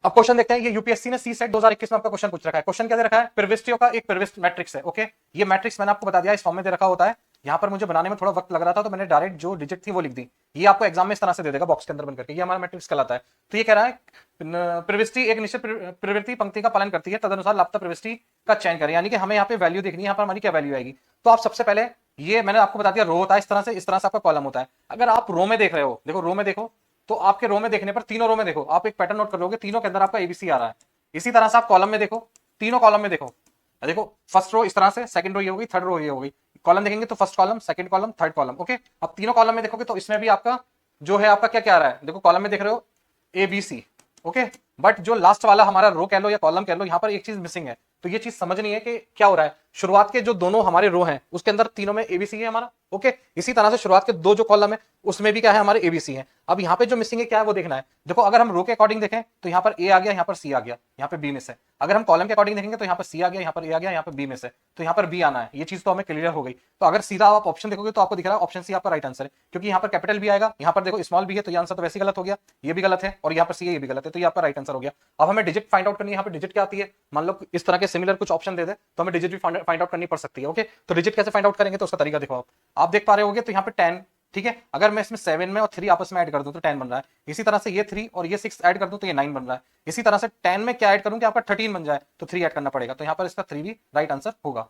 अब क्वेश्चन देखते हैं, ये यूपीएससी ने सी सेट 2021 में आपका क्वेश्चन पूछ रखा है। क्वेश्चन क्या दे रखा है, प्रविष्टियों का एक प्रविष्ट मैट्रिक्स है। ओके, ये मैट्रिक्स मैंने आपको बता दिया इस फॉर्म में दे रखा होता है। यहाँ पर मुझे बनाने में थोड़ा वक्त लग रहा था तो मैंने डायरेक्ट जो डिजिट थी वो लिख दी। ये आपको एग्जाम में इस तरह से दे देगा बॉक्स के अंदर बंद करके, ये हमारा मैट्रिक्स कहलाता है। तो ये कह रहा है प्रविष्टि एक निश्चित प्रवृत्ति पंक्ति का पालन करती है, तदनुसार लापता प्रविष्टि का चयन करें। यानी कि हमें यहाँ पे वैल्यू देखनी है, यहाँ पर हमारी क्या वैल्यू आएगी। तो आप सबसे पहले, ये मैंने आपको बता दिया रो होता है इस तरह से आपका कॉलम होता है। अगर आप रो में देख रहे हो, देखो रो में देखो, तो आपके रो में देखने पर तीनों रो में देखो, आप एक पैटर्न नोट कर लोगे, तीनों के अंदर आपका एबीसी आ रहा है। इसी तरह से आप कॉलम में देखो, तीनों कॉलम में देखो, देखो फर्स्ट रो इस तरह से, सेकंड रो ये होगी, थर्ड रो ये होगी। कॉलम देखेंगे तो first column, second column, third column. Okay, अब तीनों कॉलम में देखोगे तो इसमें भी आपका जो है आपका क्या क्या आ रहा है। देखो कॉलम में देख रहे हो एबीसी। ओके, बट जो लास्ट वाला हमारा रो कह लो या कॉलम कह लो, यहाँ पर एक चीज मिसिंग है। तो ये चीज समझनी है कि क्या हो रहा है। शुरुआत के जो दोनों हमारे रो हैं उसके अंदर तीनों में एबीसी है हमारा। ओके, इसी तरह से शुरुआत के दो जो कॉलम है उसमें भी क्या है, हमारे एबीसी है। अब यहाँ पे जो मिसिंग है क्या है वो देखना है। देखो अगर हम रो के अकॉर्डिंग देखें तो यहाँ पर ए आ गया, यहाँ पर सी आ गया, यहाँ पे बी मिस है। अगर हम कॉलम के अकॉर्डिंग देखेंगे तो यहाँ पर सी आ गया, यहाँ पर ए आ गया, यहाँ पर बी मिस है, तो यहाँ पर बी आना है। ये चीज तो हमें क्लियर हो गई। तो अगर सीधा आप ऑप्शन देखोगे तो आपको दिख रहा है ऑप्शन सी आपका राइट आंसर है, क्योंकि यहाँ पर कैपिटल बी आएगा, यहाँ पर देखो स्मॉल बी है, तो ये आंसर तो वैसे गलत हो गया, ये भी गलत है, और यहाँ पर सी है ये भी गलत है, तो ये आपका राइट आंसर हो गया। अब हमें डिजिट फाइंड आउट करनी है। यहाँ पर डिजिट क्या आती है, मान लो इस तरह के सिमिलर कुछ ऑप्शन दे दे तो हमें डिजिट भी फाइंड आउट करनी पड़ सकती है। ओके, तो डिजिट कैसे फाइंड आउट करेंगे तो उसका तरीका देखो, आप देख पा रहे होगे तो यहाँ पे 10, ठीक है। अगर मैं इसमें 7 में और 3 आपस में ऐड कर दूं तो 10 बन रहा है। इसी तरह से ये 3 और ये 6 ऐड कर दूं तो ये 9 बन रहा है। इसी तरह से 10 में क्या ऐड करूं कि आपका 13 बन जाए, तो 3 ऐड करना पड़ेगा। तो यहाँ पर इसका 3 भी राइट आंसर होगा।